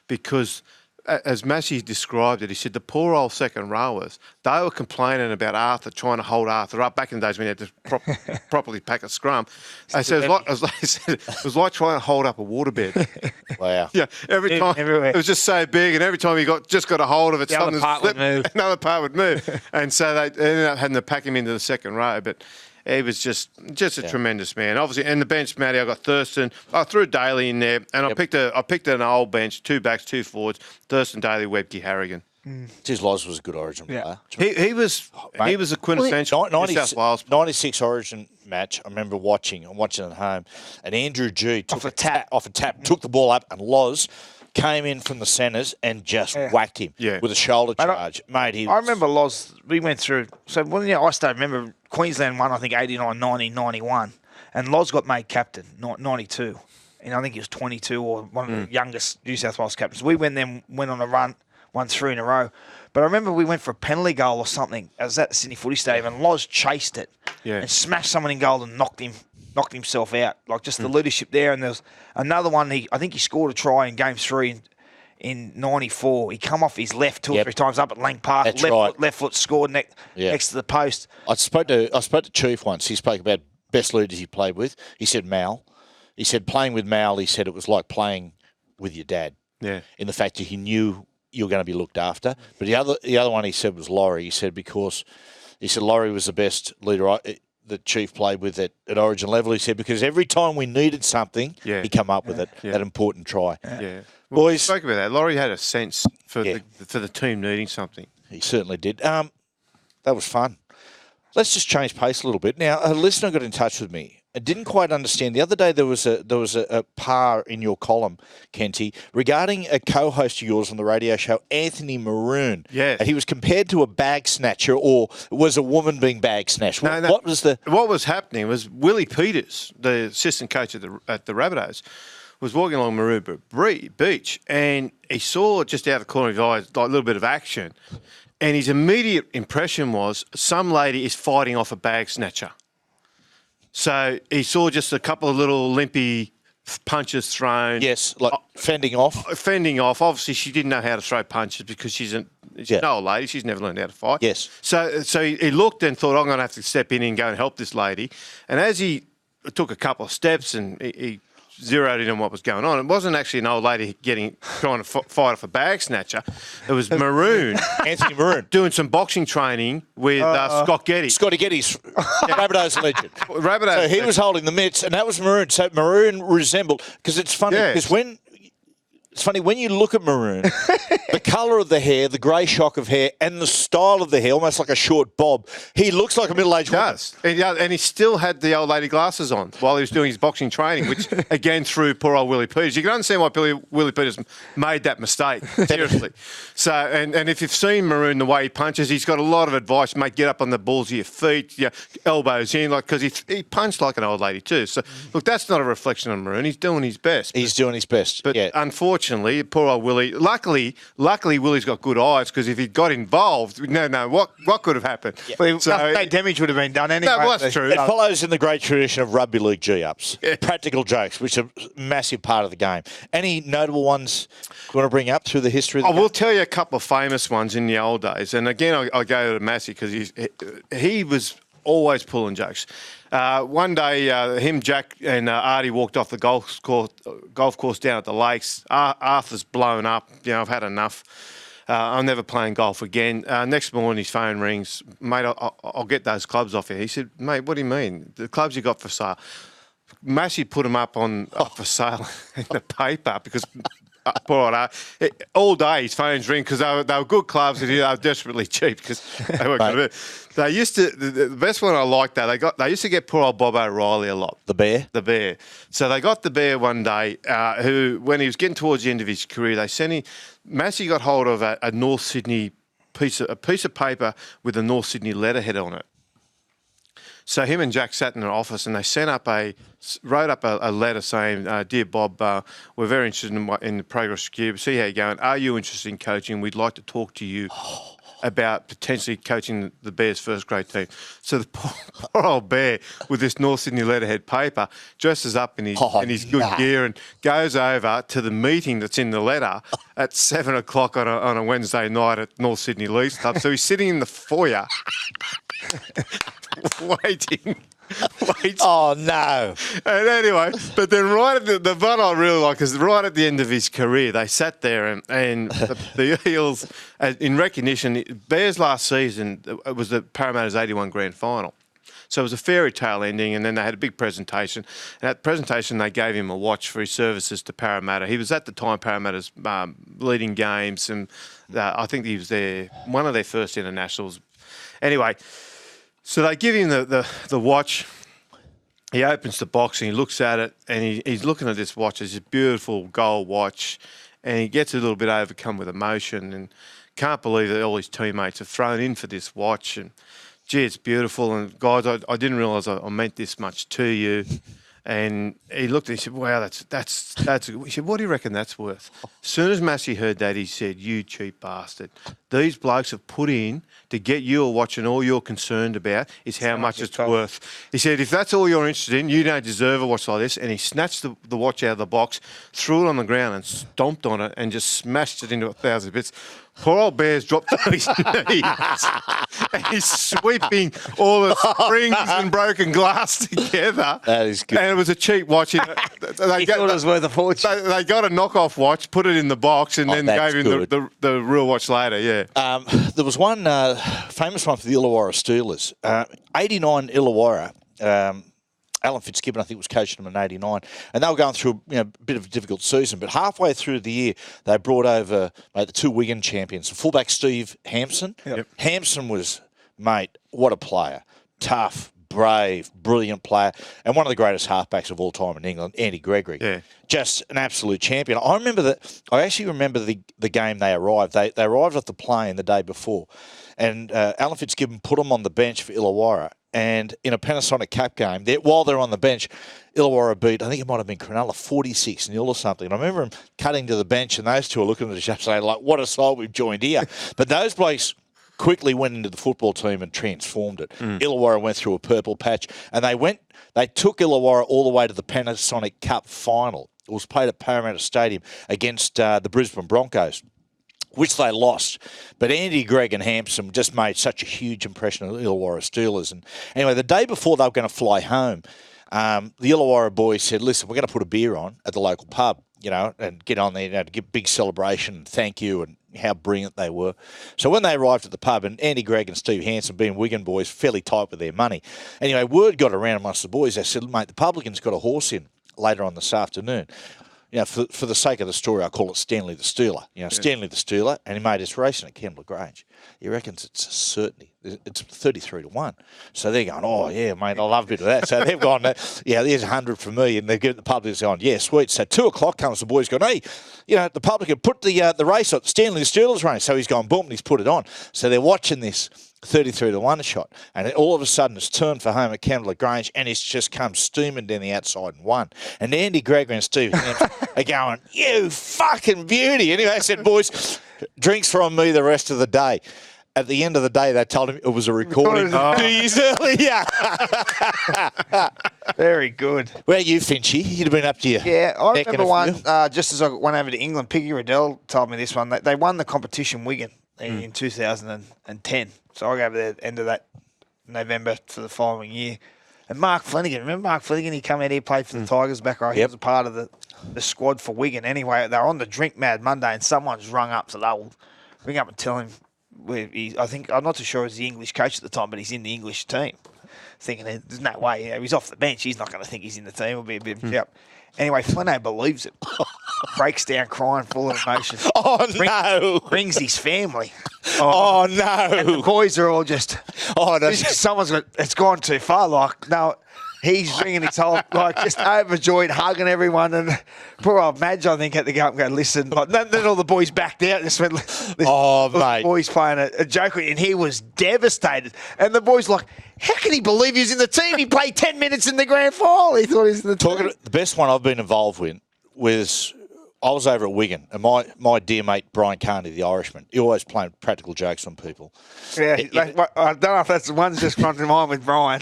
Because, as Massey described it, he said the poor old second rowers, they were complaining about Arthur trying to hold Arthur up. Back in the days when you had to properly pack a scrum, they said it was like trying to hold up a waterbed. Wow. Yeah, every time everywhere. it was just so big, and every time you got a hold of it, Another part would move. Another part would move, and so they ended up having to pack him into the second row, but. He was just a tremendous man. Obviously, and the bench, Matty, I got Thurston. I threw Daly in there, and I picked an old bench, 2 backs, 2 forwards, Thurston, Daly, Webke, Harrigan. His Loz was a good Origin player. He was a quintessential New South Wales player. 96 Origin match. I remember watching. I'm watching at home, and Andrew G took off a tap, took the ball up, and Loz came in from the centres and just whacked him with a shoulder charge. I remember Loz, we went through, so when I started, remember Queensland won, I think, 89, 90, 91, and Loz got made captain, 92, and I think he was 22 or one of the youngest New South Wales captains. We went on a run, won 3 in a row. But I remember we went for a penalty goal or something. I was at the Sydney Footy Stadium, and Loz chased it and smashed someone in goal and knocked himself out. Like, just the leadership there. And there was another one. I think he scored a try in Game 3 in 94. He come off his left 2 or 3 times up at Lang Park. That's left foot scored next to the post. I spoke to Chief once. He spoke about best leaders he played with. He said Mal. He said playing with Mal, he said it was like playing with your dad. Yeah. In the fact that he knew you were going to be looked after. But the other one he said was Laurie. He said Laurie was the best leader the Chief played with at Origin level. He said because every time we needed something, he come up with that important try. Yeah. Well, Boys, we spoke about that. Laurie had a sense for the team needing something. He certainly did. That was fun. Let's just change pace a little bit. Now, a listener got in touch with me. I didn't quite understand. The other day there was a par in your column, Kenty, regarding a co-host of yours on the radio show, Anthony Maroon. Yes. He was compared to a bag snatcher, or was a woman being bag snatched. What was happening was Willie Peters, the assistant coach at the Rabbitohs, was walking along Maroon Beach, and he saw just out of the corner of his eyes like a little bit of action, and his immediate impression was some lady is fighting off a bag snatcher. So he saw just a couple of little limpy punches thrown. Yes, like fending off. Fending off. Obviously, she didn't know how to throw punches because she's an old lady. She's never learned how to fight. Yes. So he looked and thought, I'm going to have to step in and go and help this lady. And as he took a couple of steps and he zeroed in on what was going on, it wasn't actually an old lady trying to fight off a bag snatcher. It was Maroon, Anthony Maroon, doing some boxing training with Scott Getty. Scotty Getty's Rabbitohs legend. Rabbitohs. So he was holding the mitts, and that was Maroon. So Maroon resembled, because it's funny, because when you look at Maroon, the colour of the hair, the grey shock of hair, and the style of the hair, almost like a short bob, he looks like a middle-aged woman. And he still had the old lady glasses on while he was doing his boxing training, which, again, threw poor old Willie Peters. You can understand why Willie Peters made that mistake, seriously. So, and if you've seen Maroon, the way he punches, he's got a lot of advice, mate, get up on the balls of your feet, elbows in, because he punched like an old lady too. So, look, that's not a reflection on Maroon. He's doing his best. He's doing his best, But unfortunately, unfortunately, poor old Willie. Luckily, Willie's got good eyes because if he got involved, what could have happened? Yeah. Well, no damage would have been done anyway. No, well, that's true. It follows in the great tradition of rugby league G-ups. Yeah. Practical jokes, which are a massive part of the game. Any notable ones you want to bring up through the history of the game? I will tell you a couple of famous ones in the old days. And again, I go to Massey because he was always pulling jokes. One day, him, Jack, and Artie walked off the golf course down at the lakes. Arthur's blown up. I've had enough. I'm never playing golf again. Next morning, his phone rings. Mate, I'll get those clubs off you. He said, mate, what do you mean? The clubs you got for sale. Massey put them up for sale in the paper because... poor old all day his phones ring because they were good clubs and they were desperately cheap because they weren't going to do. They used to the best one I liked that they used to get poor old Bob O'Reilly a lot. The Bear. So they got the Bear one day. Who when he was getting towards the end of his career, they sent him. Massey got hold of a North Sydney piece of paper with a North Sydney letterhead on it. So him and Jack sat in an office and they wrote up a letter saying, "Dear Bob, we're very interested in the progress of you. See how you're going. Are you interested in coaching? We'd like to talk to you about potentially coaching the Bears' first grade team." So the poor old Bear with this North Sydney letterhead paper dresses up in his good gear and goes over to the meeting that's in the letter at 7 o'clock on a Wednesday night at North Sydney Leagues Club. So he's sitting in the foyer waiting. Oh, no. And anyway, but then right at the one I really like is right at the end of his career, they sat there and the Eels, in recognition, Bears last season, it was the Parramatta's 81 grand final. So it was a fairy tale ending, and then they had a big presentation. And at the presentation, they gave him a watch for his services to Parramatta. He was at the time Parramatta's leading games, and I think he was one of their first internationals. Anyway, so they give him the watch. He opens the box and he looks at it, and he's looking at this watch. It's a beautiful gold watch, and he gets a little bit overcome with emotion and can't believe that all his teammates have thrown in for this watch. And gee, it's beautiful. And guys, I didn't realise I meant this much to you. And he looked and he said, "Wow, that's." He said, "What do you reckon that's worth?" As soon as Massey heard that, he said, "You cheap bastard! These blokes have put in to get you a watch, and all you're concerned about is how much it's worth." He said, "If that's all you're interested in, you don't deserve a watch like this." And he snatched the watch out of the box, threw it on the ground, and stomped on it, and just smashed it into 1,000 bits. Poor old Bears dropped to his knees. And he's sweeping all the springs and broken glass together. That is good. And it was a cheap watch. They thought it was worth a fortune. They got a knockoff watch, put it in the box, and then gave him the real watch later, yeah. There was one famous one for the Illawarra Steelers. 89 Illawarra. Alan Fitzgibbon, I think, was coaching them in 89. And they were going through a bit of a difficult season. But halfway through the year, they brought over the two Wigan champions, fullback Steve Hampson. Yep. Hampson was, mate, what a player. Tough, brave, brilliant player. And one of the greatest halfbacks of all time in England, Andy Gregory. Yeah. Just an absolute champion. I actually remember the game they arrived. They arrived at the plane the day before. And Alan Fitzgibbon put them on the bench for Illawarra. And in a Panasonic Cup game, while they're on the bench, Illawarra beat, I think it might have been Cronulla, 46-0 or something. And I remember him cutting to the bench, and those two are looking at each other saying, like, what a side we've joined here. But those blokes quickly went into the football team and transformed it. Illawarra went through a purple patch, and they took Illawarra all the way to the Panasonic Cup final. It was played at Parramatta Stadium against the Brisbane Broncos, which they lost. But Andy, Greg and Hampson just made such a huge impression on the Illawarra Steelers. And anyway, the day before they were going to fly home, the Illawarra boys said, "Listen, we're going to put a beer on at the local pub, and get on there, to give a big celebration and thank you and how brilliant they were." So when they arrived at the pub, and Andy Gregg and Steve Hansen, being Wigan boys, fairly tight with their money. Anyway, word got around amongst the boys. They said, "Mate, the publican's got a horse in later on this afternoon." For the sake of the story, I call it Stanley the Steeler. Stanley the Steeler, and he made his racing at Kembla Grange. He reckons it's a certainty. It's 33-1. So they're going, "Oh, yeah, mate, I love a bit of that." So they've gone, there's 100 for me, and they've given the public going, "Yeah, sweet." So 2 o'clock comes, the boys going, "Hey, the publican put the race on, Stanley the Steelers race." So he's gone, boom, and he's put it on. So they're watching this 33-1 shot. And all of a sudden it's turned for home at Kendall Grange and it's just come steaming down the outside and won. And Andy Gregory and Steve Hams are going, you fucking beauty. Anyway, I said, boys, drinks from me the rest of the day. At the end of the day, they told him it was a recording 2 years earlier. Very good. Where are you, Finchy? You'd have been up to your Yeah, I neck remember and a one, few. just as I went over to England, Piggy Riddell told me this one. They won the competition Wigan in 2010. So I go over there at the end of that November for the following year. And Mark Flanagan, remember Mark Flanagan? He came out here, played for the Tigers back right. He was a part of the squad for Wigan. Anyway, they were on the Drink Mad Monday and someone's rung up, so they'll ring up and tell him, I'm not too sure he was the English coach at the time, but he's in the English team. Thinking there's no way, he's off the bench. He's not going to think he's in the team. It'll be a bit of a Anyway, Flano believes it. Breaks down crying, full of emotion. Oh, no. Brings his family. Oh, no. And the boys are all just, Oh, no. it's gone too far. Like, no, he's ringing his whole, like, just overjoyed, hugging everyone. And poor old Madge, I think, had to go up and go, listen. Like, then all the boys backed out. Just went, mate. The boys playing a joke, and he was devastated. And the boys like, how can he believe he was in the team? He played 10 minutes in the grand final. He thought he was in the team. The best one I've been involved with was I was over at Wigan, and my dear mate Brian Carney, the Irishman, he always playing practical jokes on people. Yeah, I don't know if that's the one's just front in mind with Brian.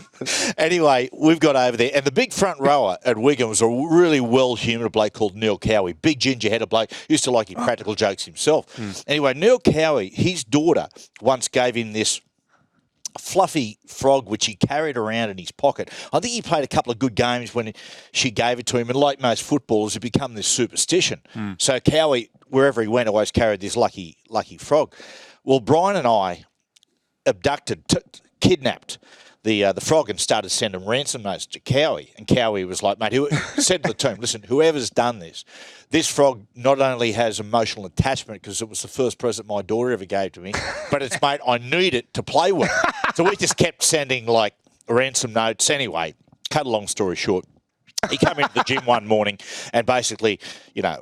Anyway, we've got over there, and the big front rower at Wigan was a really well-humoured bloke called Neil Cowie, big ginger-headed bloke, used to like his practical jokes himself. Anyway, Neil Cowie, his daughter once gave him this fluffy frog which he carried around in his pocket. I think he played a couple of good games when she gave it to him, and like most footballers, it become this superstition. So Cowie, wherever he went, always carried this lucky frog. Well, Brian and I kidnapped the frog and started sending ransom notes to Cowie. And Cowie was like, mate, who said to the team, listen, whoever's done this frog not only has emotional attachment because it was the first present my daughter ever gave to me, but it's, mate, I need it to play with. So we just kept sending, like, ransom notes. Anyway, cut a long story short, he came into the gym one morning and basically,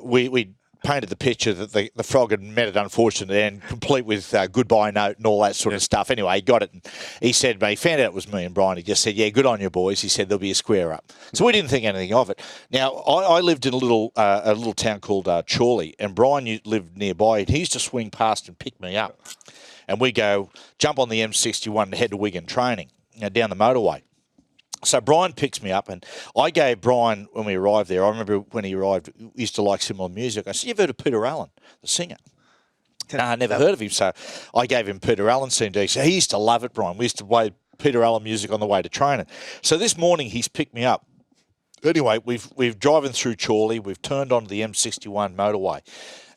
we painted the picture that the frog had met it unfortunately and complete with goodbye note and all that sort of stuff. Anyway, he got it and he said, he found out it was me and Brian. He just said, yeah, good on you boys. He said, there'll be a square up. So we didn't think anything of it. Now, I lived in a little town called Chorley, and Brian lived nearby, and he used to swing past and pick me up. And we go jump on the M61 and head to Wigan training, down the motorway. So Brian picks me up, and I gave Brian, when we arrived there, I remember when he arrived, he used to like similar music. I said, you've heard of Peter Allen, the singer? No, I never heard of him. So I gave him Peter Allen CD. So he used to love it, Brian. We used to play Peter Allen music on the way to training. So this morning he's picked me up. Anyway, we've driven through Chorley. We've turned onto the M61 motorway.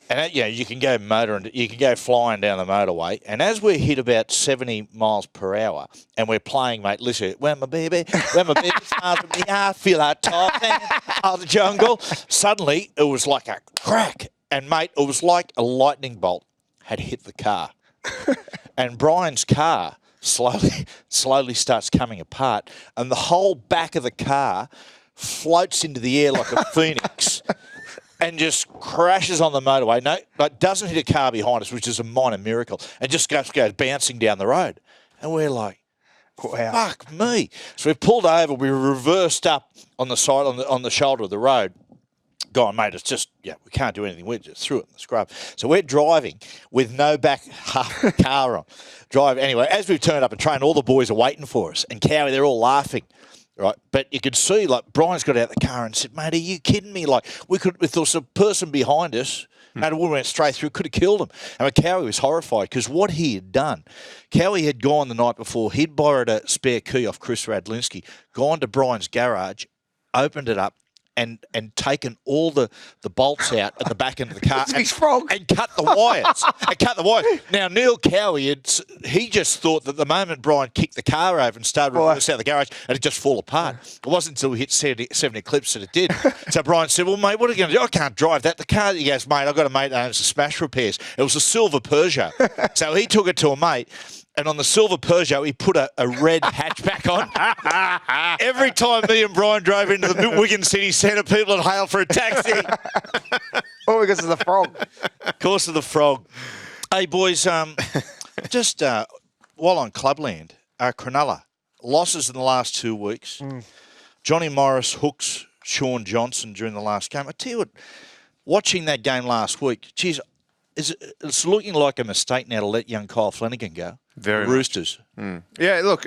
And, you can go you can go flying down the motorway. And as we hit about 70 miles per hour, and we're playing, mate, listen, when my baby smiles at me, I feel like talking out the jungle. Suddenly, it was like a crack. And, mate, it was like a lightning bolt had hit the car. And Brian's car slowly starts coming apart. And the whole back of the car floats into the air like a phoenix. And just crashes on the motorway. No, but doesn't hit a car behind us, which is a minor miracle, and just goes bouncing down the road. And we're like, wow. Fuck me. So we pulled over, we reversed up on the side, on the shoulder of the road. Going, mate, it's just, we can't do anything. We just threw it in the scrub. So we're driving with no back half the car on. Anyway, as we've turned up and trained, all the boys are waiting for us. And Cowie, they're all laughing. Right, but you could see, like, Brian's got out the car and said, mate, are you kidding me? Like, if there was a person behind us, mate, we went straight through, could have killed him. And Cowie was horrified because what he had done, Cowie had gone the night before, he'd borrowed a spare key off Chris Radlinski, gone to Brian's garage, opened it up, and taken all the bolts out at the back end of the car and cut the wires. Now, Neil Cowie, he just thought that the moment Brian kicked the car over and started reversing out the garage, it'd just fall apart. It wasn't until we hit 70 clips that it did. So Brian said, well, mate, what are you going to do? I can't drive that. The car, he goes, mate, I've got a mate that owns the smash repairs. It was a silver Peugeot. So he took it to a mate. And on the silver Peugeot, he put a red hatchback on. Every time me and Brian drove into the Wigan City Centre, people would hail for a taxi. All because of the frog. Of course of the frog. Hey, boys, just while on clubland, Cronulla, losses in the last 2 weeks. Johnny Morris hooks Sean Johnson during the last game. I tell you what, watching that game last week, geez, it's looking like a mistake now to let young Kyle Flanagan go. Very the Roosters. Yeah, look,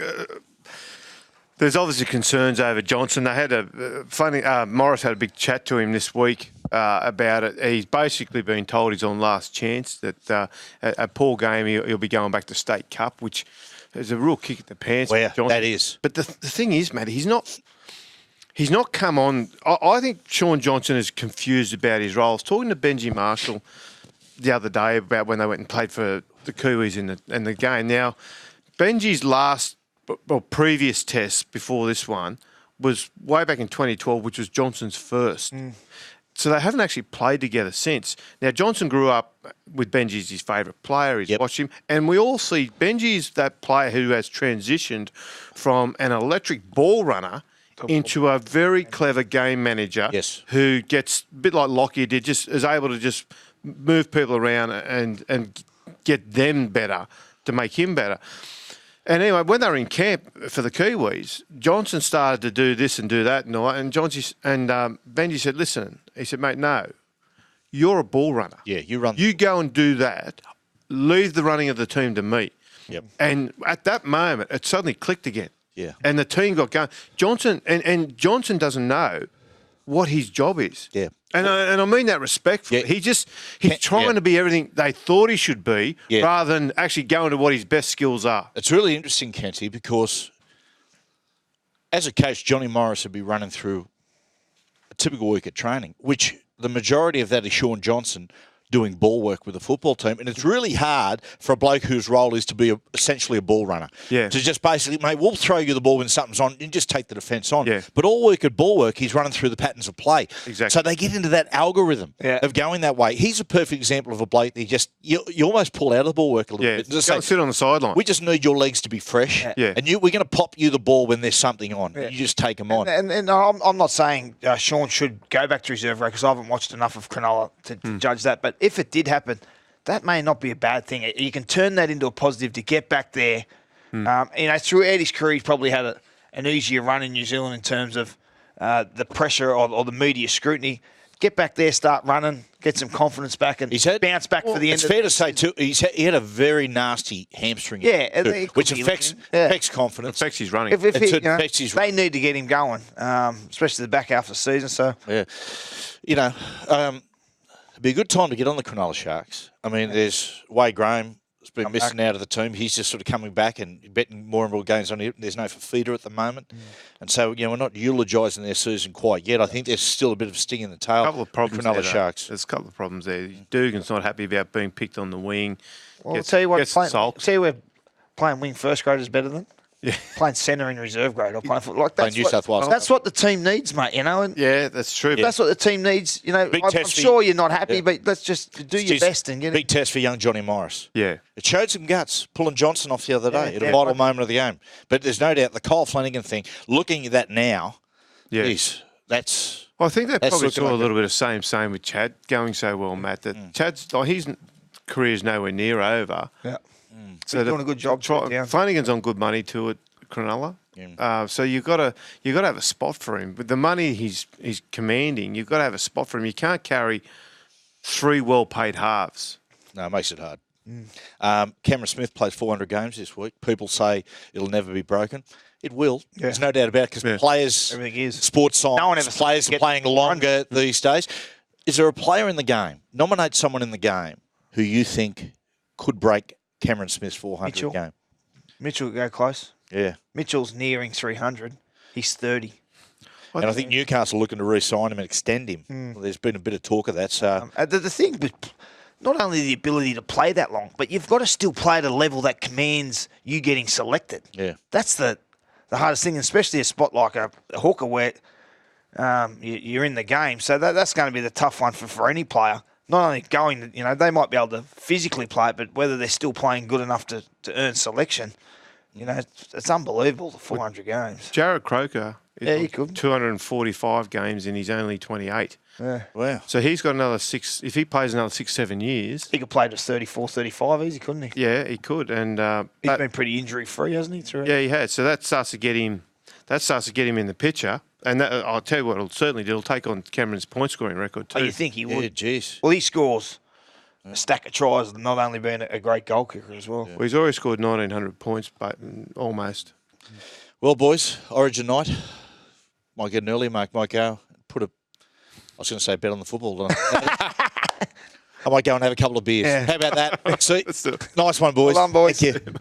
there's obviously concerns over Johnson. They had Morris had a big chat to him this week about it. He's basically been told he's on last chance, that a poor game he'll be going back to State Cup, which is a real kick at the pants. Well, Johnson. that is. But the thing is, Matty, he's not come on. I think Sean Johnson is confused about his role. I was talking to Benji Marshall the other day about when they went and played for the Kiwis in the game. Now, Benji's previous test before this one was way back in 2012, which was Johnson's first. So they haven't actually played together since. Now, Johnson grew up with Benji as his favourite player. He's watched him. And we all see Benji's that player who has transitioned from an electric ball runner into a very clever game manager who gets, a bit like Lockyer did, just is able to just move people around and get them better to make him better. And anyway, when they were in camp for the Kiwis, Johnson started to do this and do that and all that. And Benji said, listen, he said, mate, no, you're a ball runner. Yeah, you run. You go and do that. Leave the running of the team to me. Yep. And at that moment, it suddenly clicked again. Yeah. And the team got going. Johnson, and Johnson doesn't know what his job is. Yeah. And I mean that respectfully. Yeah. He's trying to be everything they thought he should be rather than actually going to what his best skills are. It's really interesting, Kenty, because as a coach, Johnny Morris would be running through a typical week at training, which the majority of that is Sean Johnson doing ball work with the football team. And it's really hard for a bloke whose role is to be essentially a ball runner. Yeah. To just basically, mate, we'll throw you the ball when something's on and just take the defence on. Yeah. But all week at ball work, he's running through the patterns of play. Exactly. So they get into that algorithm of going that way. He's a perfect example of a bloke that you almost pull out of the ball work a little bit. Just go sit on the sideline. We just need your legs to be fresh. Yeah. And we're going to pop you the ball when there's something on. Yeah. You just take them on. And I'm not saying Sean should go back to reserve grade because I haven't watched enough of Cronulla to judge that. But if it did happen, that may not be a bad thing. You can turn that into a positive to get back there. Throughout his career, he's probably had an easier run in New Zealand in terms of the pressure or the media scrutiny. Get back there, start running, get some confidence back, and bounce back for the end. It's fair to say too. He had a very nasty hamstring, which affects confidence. Affects his running. They need to get him going, especially the back half of the season. So it'd be a good time to get on the Cronulla Sharks. I mean, there's Wade Graham has been missing out of the team. He's just sort of coming back and betting more and more games on it. There's no Fafita at the moment. And so, we're not eulogising their season quite yet. I think there's still a bit of a sting in the tail. A couple of problems Cronulla there, Sharks. There's a couple of problems there. Dugan's not happy about being picked on the wing. Well, I'll tell you what, where playing wing first grade is better than? Yeah. Playing centre in reserve grade or playing foot. That's New South Wales. That's what the team needs, mate, And that's true. That's what the team needs. I'm sure you're not happy, but let's just do your best and get it. Big test for young Johnny Morris. Yeah. It showed some guts, pulling Johnson off the other day at a vital moment of the game. But there's no doubt the Kyle Flanagan thing, looking at that now, that's... Well, I think they probably saw a little bit of same with Chad going so well, Matt, that Chad's... his career's nowhere near over. Yeah. So doing a good job. Flanagan's on good money too at Cronulla. So you've got to have a spot for him. With the money he's commanding, you've got to have a spot for him. You can't carry 3 well-paid halves. No, it makes it hard. Cameron Smith plays 400 games this week. People say it'll never be broken. It will. Yeah. There's no doubt about it because players, sports science, players are playing longer these days. Is there a player in the game, nominate someone in the game who you think could break Cameron Smith's 400 game? Mitchell will go close. Yeah. Mitchell's nearing 300. He's 30. And I think Newcastle are looking to re-sign him and extend him. Well, there's been a bit of talk of that. So the thing with not only the ability to play that long, but you've got to still play at a level that commands you getting selected. Yeah. That's the hardest thing, especially a spot like a hooker where you're in the game. So that's going to be the tough one for any player. Not only they might be able to physically play it, but whether they're still playing good enough to earn selection. You know, it's unbelievable, the 400 games. Jared Croker Yeah, he could. 245 games and he's only 28. Yeah. Wow. So he's got another 6. If he plays another 6-7 years, He could play to 34, 35 easy, couldn't he? yeah, he could. And He's been pretty injury-free, hasn't he? Throughout? yeah, he has. So that starts to get him. That starts to get him in the picture. And that, I'll tell you what, it'll certainly do. It'll take on Cameron's point scoring record too. Oh, you think he would? Yeah, jeez. Well, he scores a stack of tries, not only being a great goal kicker as well. Well, he's already scored 1,900 points, but almost. Well, boys, Origin night. Might get an early mark. Might go put a. I was going to say bet on the football. I might go and have a couple of beers. Yeah. How about that? See, Let's do it. nice one, boys. Well done, boys. Thank you.